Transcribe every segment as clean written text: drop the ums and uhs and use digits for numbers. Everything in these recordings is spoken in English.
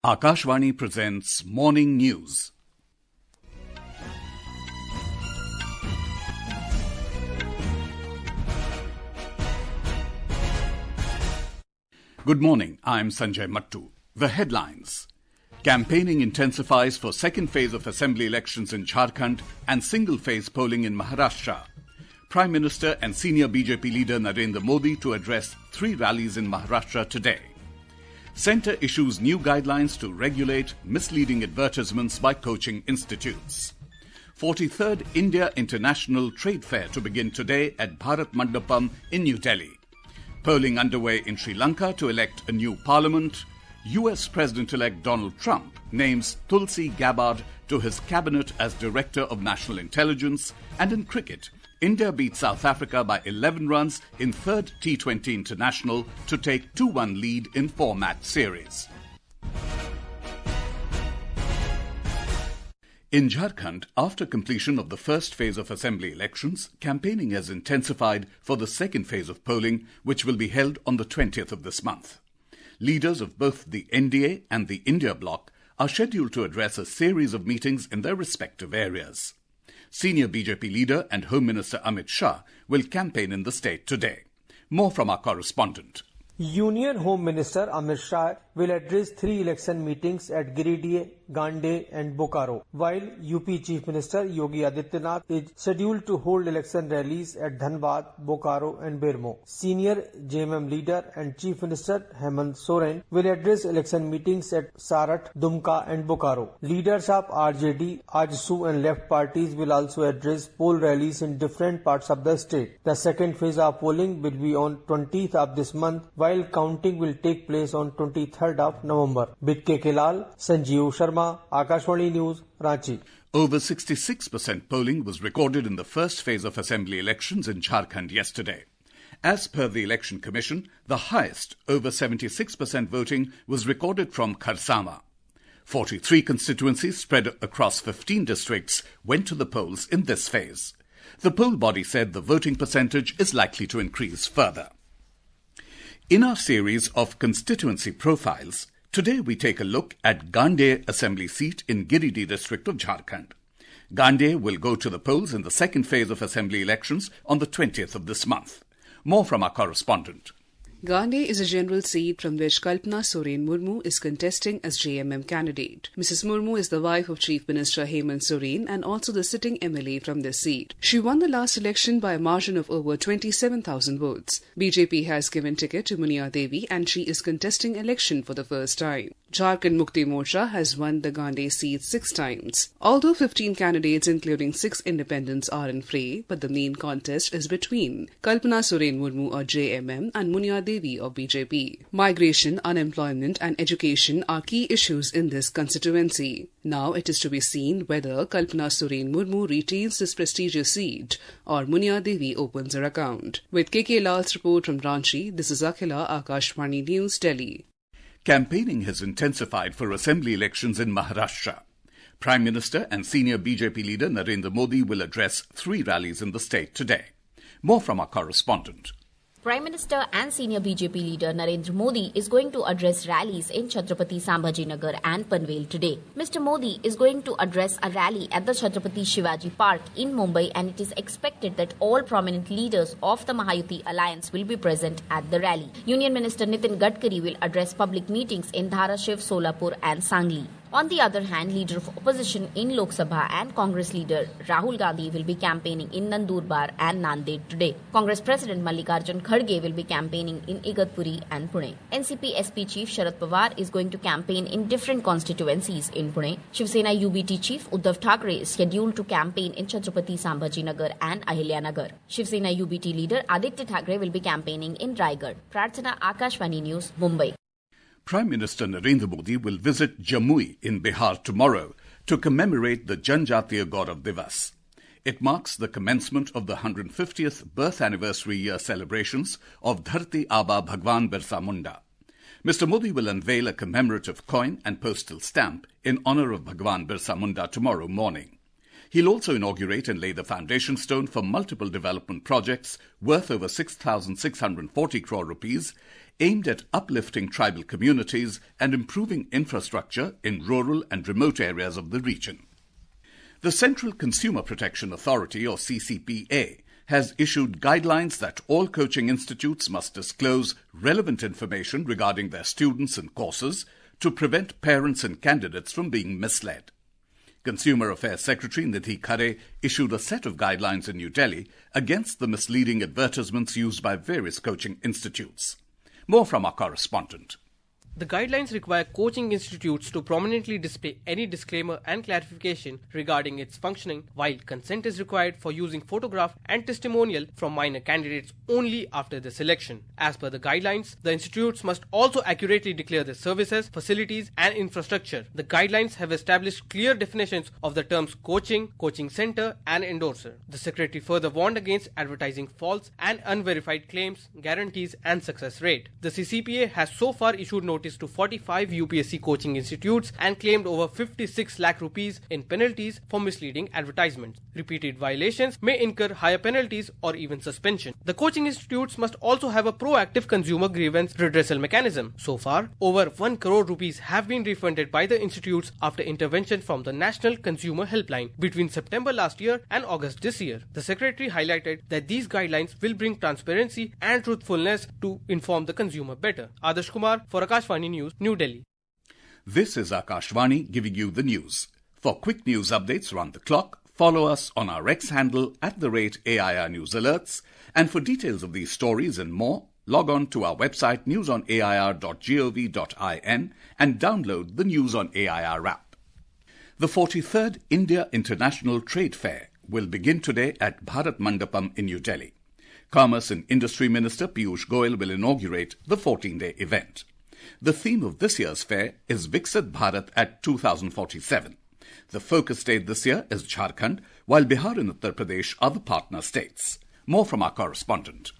Akashvani presents Morning News. Good morning, I'm Sanjay Mattu. The headlines. Campaigning intensifies for second phase of assembly elections in Jharkhand and single phase polling in Maharashtra. Prime Minister and Senior BJP leader NarendraModi to address 3 rallies in Maharashtra today. Centre issues new guidelines to regulate misleading advertisements by coaching institutes. 43rd India International Trade Fair to begin today at Bharat Mandapam in New Delhi. Polling underway in Sri Lanka to elect a new parliament. US President-elect Donald Trump names Tulsi Gabbard to his cabinet as Director of National Intelligence. And in cricket, India beat South Africa by 11 runs in 3rd T20 International to take 2-1 lead in 4-match series. In Jharkhand, after completion of the first phase of assembly elections, campaigning has intensified for the second phase of polling, which will be held on the 20th of this month. Leaders of both the NDA and the India bloc are scheduled to address a series of meetings in their respective areas. Senior BJP leader and Home Minister Amit Shah will campaign in the state today. More from our correspondent. Union Home Minister Amit Shah will address 3 election meetings at Giridih, Gandhi and Bokaro, while UP Chief Minister Yogi Adityanath is scheduled to hold election rallies at Dhanbad, Bokaro and Bermo. Senior JMM leader and Chief Minister Hemant Soren will address election meetings at Sarat, Dumka and Bokaro. Leaders of RJD, Ajsu and left parties will also address poll rallies in different parts of the state. The second phase of polling will be on 20th of this month, while counting will take place on 23rd of November. With KK Lal, Sanjeev Sharma, Akashvani News, Ranchi. Over 66% polling was recorded in the first phase of assembly elections in Jharkhand yesterday. As per the Election Commission, the highest, over 76% voting, was recorded from Kharsama. 43 constituencies spread across 15 districts went to the polls in this phase. The poll body said the voting percentage is likely to increase further. In our series of constituency profiles, today we take a look at Gandhi Assembly seat in Giridih district of Jharkhand. Gandhi will go to the polls in the second phase of assembly elections on the 20th of this month. More from our correspondent. Gandhi is a general seat from which Kalpana Soren Murmu is contesting as JMM candidate. Mrs. Murmu is the wife of Chief Minister Hemant Soren and also the sitting MLA from this seat. She won the last election by a margin of over 27,000 votes. BJP has given ticket to Munia Devi and she is contesting election for the first time. Jharkhand Mukti Morcha has won the Gandhi seat 6 times. Although 15 candidates including 6 independents are in fray, but the main contest is between Kalpana Soren Murmu or JMM and Munia Devi of BJP. Migration, unemployment and education are key issues in this constituency. Now it is to be seen whether Kalpana Soren Murmu retains this prestigious seat or Munia Devi opens her account. With KK Lal's report from Ranchi, this is Akhila, Akashvani News, Delhi. Campaigning has intensified for assembly elections in Maharashtra. Prime Minister and Senior BJP leader Narendra Modi will address 3 rallies in the state today. More from our correspondent. Prime Minister and Senior BJP leader Narendra Modi is going to address rallies in Chhatrapati Sambhajinagar and Panvel today. Mr. Modi is going to address a rally at the Chhatrapati Shivaji Park in Mumbai, and it is expected that all prominent leaders of the Mahayuti alliance will be present at the rally. Union Minister Nitin Gadkari will address public meetings in Dharashiv, Solapur and Sangli. On the other hand, leader of opposition in Lok Sabha and Congress leader Rahul Gandhi will be campaigning in Nandurbar and Nanded today. Congress President Mallikarjun Kharge will be campaigning in Igatpuri and Pune. NCP SP Chief Sharad Pawar is going to campaign in different constituencies in Pune. Shiv Sena UBT Chief Uddhav Thackeray is scheduled to campaign in Chhatrapati Sambhajinagar and Ahilyanagar. Shiv Sena UBT leader Aditya Thackeray will be campaigning in Raigad. Prarthana, Akashvani News, Mumbai. Prime Minister Narendra Modi will visit Jammu in Bihar tomorrow to commemorate the Janjatiya Gaurav Divas. It marks the commencement of the 150th birth anniversary year celebrations of Dharti Aba Bhagwan Birsa Munda. Mr. Modi will unveil a commemorative coin and postal stamp in honour of Bhagwan Birsa Munda tomorrow morning. He'll also inaugurate and lay the foundation stone for multiple development projects worth over 6,640 crore rupees, aimed at uplifting tribal communities and improving infrastructure in rural and remote areas of the region. The Central Consumer Protection Authority, or CCPA, has issued guidelines that all coaching institutes must disclose relevant information regarding their students and courses to prevent parents and candidates from being misled. Consumer Affairs Secretary Nidhi Khare issued a set of guidelines in New Delhi against the misleading advertisements used by various coaching institutes. More from our correspondent. The guidelines require coaching institutes to prominently display any disclaimer and clarification regarding its functioning, while consent is required for using photograph and testimonial from minor candidates only after the selection. As per the guidelines, the institutes must also accurately declare their services, facilities and infrastructure. The guidelines have established clear definitions of the terms coaching, coaching center and endorser. The secretary further warned against advertising false and unverified claims, guarantees and success rate. The CCPA has so far issued notice to 45 UPSC coaching institutes and claimed over 56 lakh rupees in penalties for misleading advertisements. Repeated violations may incur higher penalties or even suspension. The coaching institutes must also have a proactive consumer grievance redressal mechanism. So far, over 1 crore rupees have been refunded by the institutes after intervention from the National Consumer Helpline between September last year and August this year. The secretary highlighted that these guidelines will bring transparency and truthfulness to inform the consumer better. Adarsh Kumar for Akashvani News, New Delhi. This is Akashvani giving you the news. For quick news updates round the clock, follow us on our X handle @AIR News Alerts. And for details of these stories and more, log on to our website newsonair.gov.in and download the News on AIR app. The 43rd India International Trade Fair will begin today at Bharat Mandapam in New Delhi. Commerce and Industry Minister Piyush Goyal will inaugurate the 14-day event. The theme of this year's fair is Viksit Bharat at 2047. The focus state this year is Jharkhand, while Bihar and Uttar Pradesh are the partner states. More from our correspondent.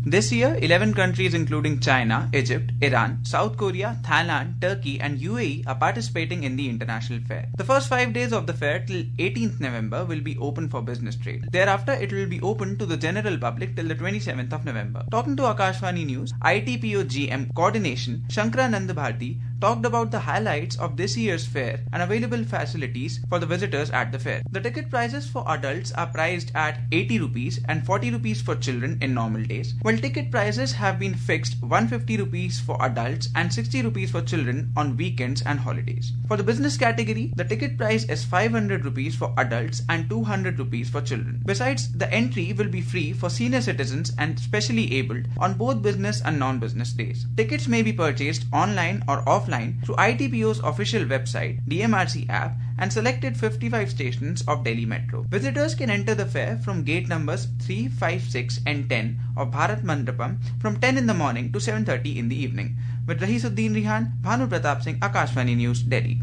This year, 11 countries including China, Egypt, Iran, South Korea, Thailand, Turkey and UAE are participating in the international fair. The first 5 days of the fair till 18th November will be open for business trade. Thereafter, it will be open to the general public till the 27th of November. Talking to Akashvani News, ITPO GM Coordination, Shankara Nandabharti, talked about the highlights of this year's fair and available facilities for the visitors at the fair. The ticket prices for adults are priced at 80 rupees and 40 rupees for children in normal days, while ticket prices have been fixed 150 rupees for adults and 60 rupees for children on weekends and holidays. For the business category, the ticket price is 500 rupees for adults and 200 rupees for children. Besides, the entry will be free for senior citizens and specially abled on both business and non-business days. Tickets may be purchased online or offline through ITPO's official website, DMRC app and selected 55 stations of Delhi Metro. Visitors can enter the fair from gate numbers 3, 5, 6 and 10 of Bharat Mandapam from 10 in the morning to 7:30 in the evening. With Rahisuddin Rihan, Bhanu Pratap Singh, Akashvani News, Delhi.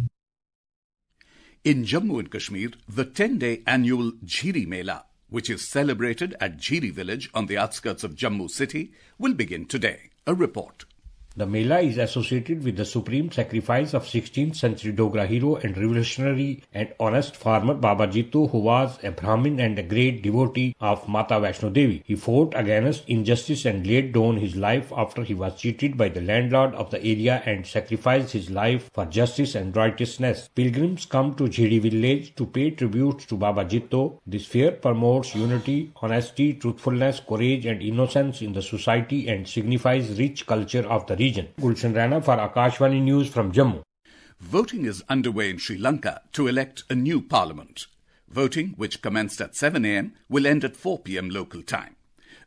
In Jammu and Kashmir, the 10-day annual Jiri Mela, which is celebrated at Jiri village on the outskirts of Jammu city, will begin today. A report. The Mela is associated with the supreme sacrifice of 16th century Dogra hero and revolutionary and honest farmer Baba Jittu, who was a Brahmin and a great devotee of Mata Vaishno Devi. He fought against injustice and laid down his life after he was cheated by the landlord of the area and sacrificed his life for justice and righteousness. Pilgrims come to Jiri village to pay tribute to Baba Jittu. This fair promotes unity, honesty, truthfulness, courage and innocence in the society and signifies rich culture of the region. Gulshan Rana for Akashvani News from Jammu. Voting is underway in Sri Lanka to elect a new parliament. Voting, which commenced at 7 a.m., will end at 4 p.m. local time.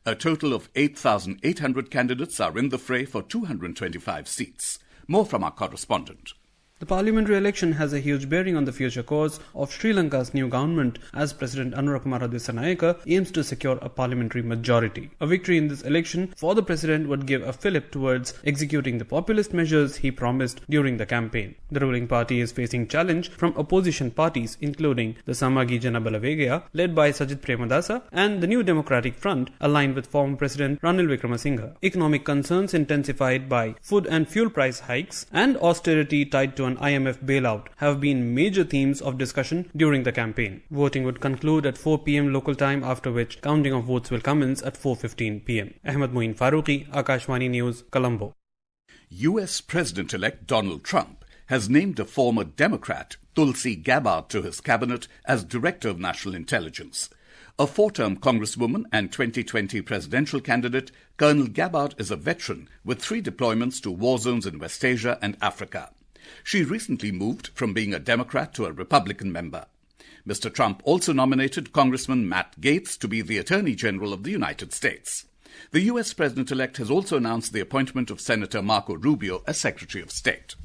A total of 8,800 candidates are in the fray for 225 seats. More from our correspondent. The parliamentary election has a huge bearing on the future course of Sri Lanka's new government, as President Anurakumara Dissanayake aims to secure a parliamentary majority. A victory in this election for the president would give a fillip towards executing the populist measures he promised during the campaign. The ruling party is facing challenge from opposition parties including the Samagi Jana Balavegaya led by Sajid Premadasa and the New Democratic Front aligned with former President Ranil Wickremesinghe. Economic concerns intensified by food and fuel price hikes and austerity tied to and IMF bailout have been major themes of discussion during the campaign. Voting would conclude at 4 p.m. local time, after which counting of votes will commence at 4:15 p.m. Ahmed Moin Farooqi, Akashvani News, Colombo. US President-elect Donald Trump has named a former Democrat, Tulsi Gabbard, to his cabinet as Director of National Intelligence. A four-term congresswoman and 2020 presidential candidate, Colonel Gabbard is a veteran with 3 deployments to war zones in West Asia and Africa. She recently moved from being a Democrat to a Republican member. Mr. Trump also nominated Congressman Matt Gaetz to be the Attorney General of the United States. The US President-elect has also announced the appointment of Senator Marco Rubio as Secretary of State.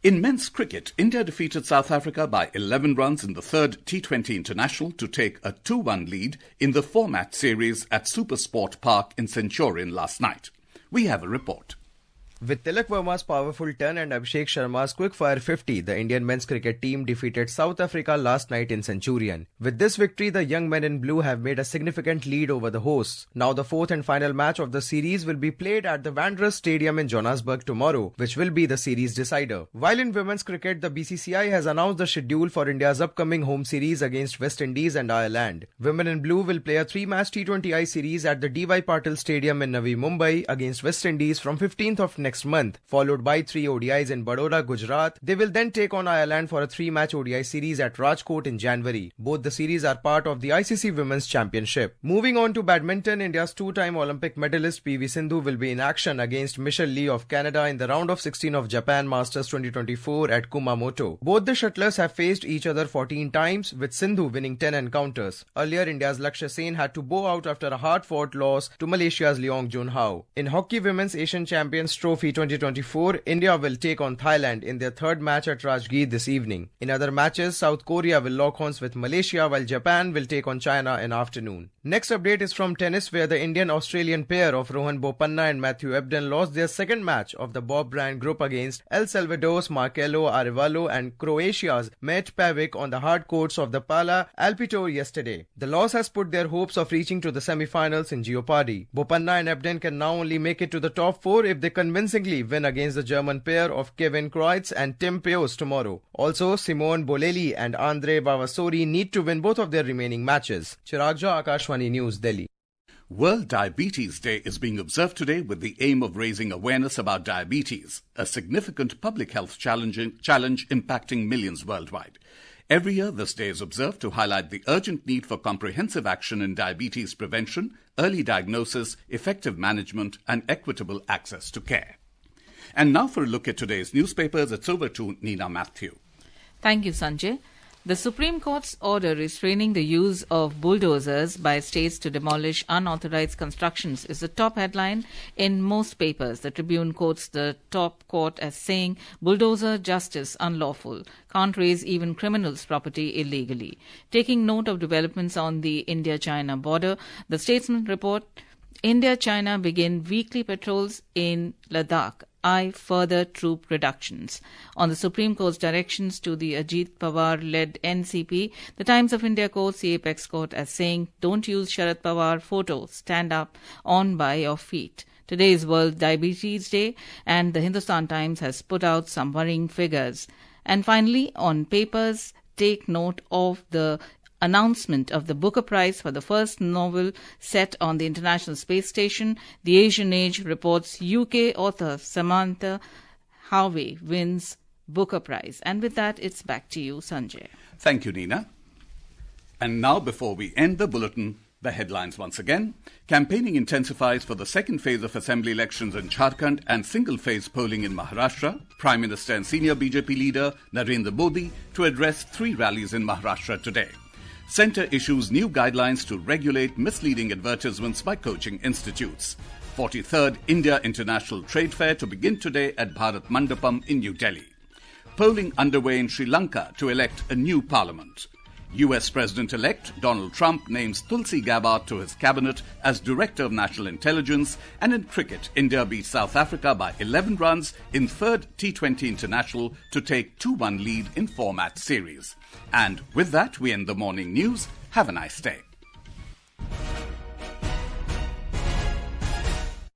In men's cricket, India defeated South Africa by 11 runs in the third T20 International to take a 2-1 lead in the 4-match series at Supersport Park in Centurion last night. We have a report. With Tilak Verma's powerful turn and Abhishek Sharma's quick-fire 50, the Indian men's cricket team defeated South Africa last night in Centurion. With this victory, the young men in blue have made a significant lead over the hosts. Now the fourth and final match of the series will be played at the Wanderers Stadium in Johannesburg tomorrow, which will be the series decider. While in women's cricket, the BCCI has announced the schedule for India's upcoming home series against West Indies and Ireland. Women in blue will play a 3-match T20I series at the D.Y. Patil Stadium in Navi Mumbai against West Indies from 15th of next month, followed by 3 ODIs in Baroda, Gujarat. They will then take on Ireland for a 3-match ODI series at Rajkot in January. Both the series are part of the ICC Women's Championship. Moving on to badminton, India's 2-time Olympic medalist PV Sindhu will be in action against Michelle Lee of Canada in the round of 16 of Japan Masters 2024 at Kumamoto. Both the shuttlers have faced each other 14 times, with Sindhu winning 10 encounters. Earlier, India's Lakshya Sen had to bow out after a hard-fought loss to Malaysia's Leong Jun Hao. In hockey women's Asian Champions Trophy 2024, India will take on Thailand in their third match at Rajgir this evening. In other matches, South Korea will lock horns with Malaysia, while Japan will take on China in afternoon. Next update is from tennis, where the Indian-Australian pair of Rohan Bopanna and Matthew Ebden lost their second match of the Bob Bryan Group against El Salvador's Marcelo Arevalo and Croatia's Met Pavic on the hard courts of the Pala Alpitour yesterday. The loss has put their hopes of reaching to the semi-finals in jeopardy. Bopanna and Ebden can now only make it to the top 4 if they convincingly win against the German pair of Kevin Kreutz and Tim Peos tomorrow. Also, Simone Bolelli and Andre Vavasori need to win both of their remaining matches. Chirag Jha, Akashvani News, Delhi. World Diabetes Day is being observed today with the aim of raising awareness about diabetes, a significant public health challenge impacting millions worldwide. Every year, this day is observed to highlight the urgent need for comprehensive action in diabetes prevention, early diagnosis, effective management, and equitable access to care. And now for a look at today's newspapers, it's over to Nina Matthew. Thank you, Sanjay. The Supreme Court's order restraining the use of bulldozers by states to demolish unauthorized constructions is the top headline in most papers. The Tribune quotes the top court as saying, bulldozer justice unlawful, can't raise even criminals' property illegally. Taking note of developments on the India-China border, the Statesman report, India-China begin weekly patrols in Ladakh. Eye further troop reductions. On the Supreme Court's directions to the Ajit Pawar-led NCP, the Times of India quotes the Apex Court as saying, don't use Sharad Pawar photo, stand up on by your feet. Today is World Diabetes Day, and the Hindustan Times has put out some worrying figures. And finally, on papers, take note of the announcement of the Booker Prize for the first novel set on the International Space Station. The Asian Age reports UK author Samantha Harvey wins Booker Prize. And with that, it's back to you, Sanjay. Thank you, Nina. And now, before we end the bulletin, the headlines once again. Campaigning intensifies for the second phase of assembly elections in Jharkhand and single-phase polling in Maharashtra. Prime Minister and Senior BJP leader NarendraModi to address 3 rallies in Maharashtra today. Centre issues new guidelines to regulate misleading advertisements by coaching institutes. 43rd India International Trade Fair to begin today at Bharat Mandapam in New Delhi. Polling underway in Sri Lanka to elect a new parliament. US President-elect Donald Trump names Tulsi Gabbard to his cabinet as Director of National Intelligence. And in cricket, India beats South Africa by 11 runs in third T20 International to take 2-1 lead in 4-match series. And with that, we end the morning news. Have a nice day.